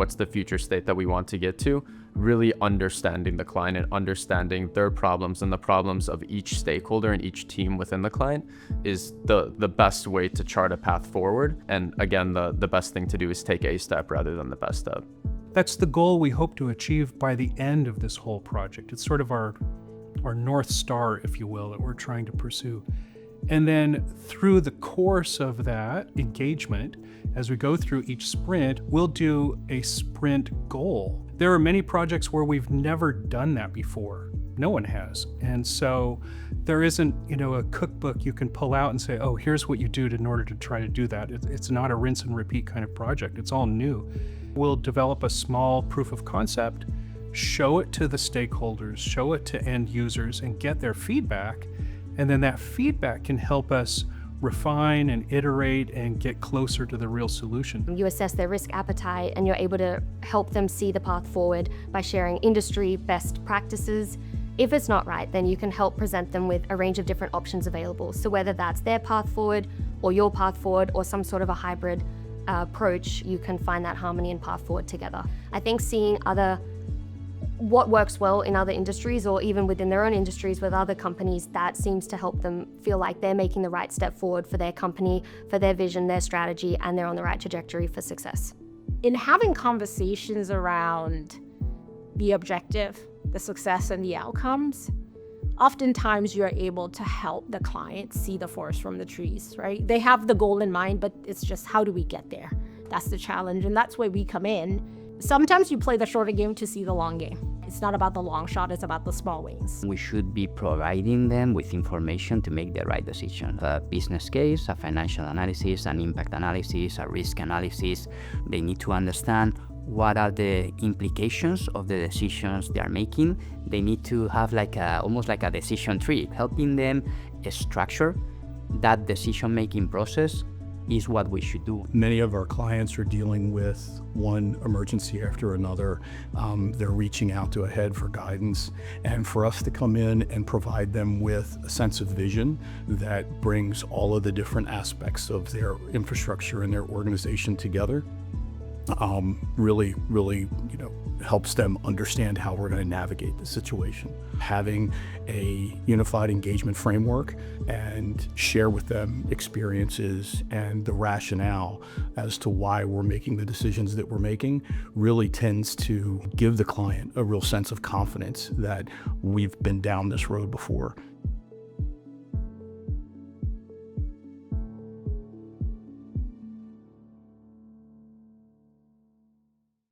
what's the future state that we want to get to, really understanding the client and understanding their problems and the problems of each stakeholder and each team within the client is the best way to chart a path forward. And again, the best thing to do is take a step rather than the best step. That's the goal we hope to achieve by the end of this whole project. It's sort of our North Star, if you will, that we're trying to pursue. And then through the course of that engagement, as we go through each sprint, we'll do a sprint goal. There are many projects where we've never done that before. No one has. And so there isn't, a cookbook you can pull out and say, oh, here's what you do in order to try to do that. It's not a rinse and repeat kind of project. It's all new. We'll develop a small proof of concept, show it to the stakeholders, show it to end users, and get their feedback. And then that feedback can help us refine and iterate and get closer to the real solution. You assess their risk appetite and you're able to help them see the path forward by sharing industry best practices. If it's not right, then you can help present them with a range of different options available. So whether that's their path forward or your path forward or some sort of a hybrid approach, you can find that harmony and path forward together. I think seeing what works well in other industries or even within their own industries with other companies, that seems to help them feel like they're making the right step forward for their company, for their vision, their strategy, and they're on the right trajectory for success. In having conversations around the objective, the success, and the outcomes, oftentimes you're able to help the client see the forest from the trees, right? They have the goal in mind, but it's just how do we get there? That's the challenge, and that's where we come in. Sometimes you play the shorter game to see the long game. It's not about the long shot, it's about the small wins. We should be providing them with information to make the right decision. A business case, a financial analysis, an impact analysis, a risk analysis. They need to understand what are the implications of the decisions they are making. They need to have almost like a decision tree, helping them structure that decision-making process is what we should do. Many of our clients are dealing with one emergency after another. They're reaching out to a head for guidance, and for us to come in and provide them with a sense of vision that brings all of the different aspects of their infrastructure and their organization together really helps them understand how we're going to navigate the situation. Having a unified engagement framework and share with them experiences and the rationale as to why we're making the decisions that we're making really tends to give the client a real sense of confidence that we've been down this road before.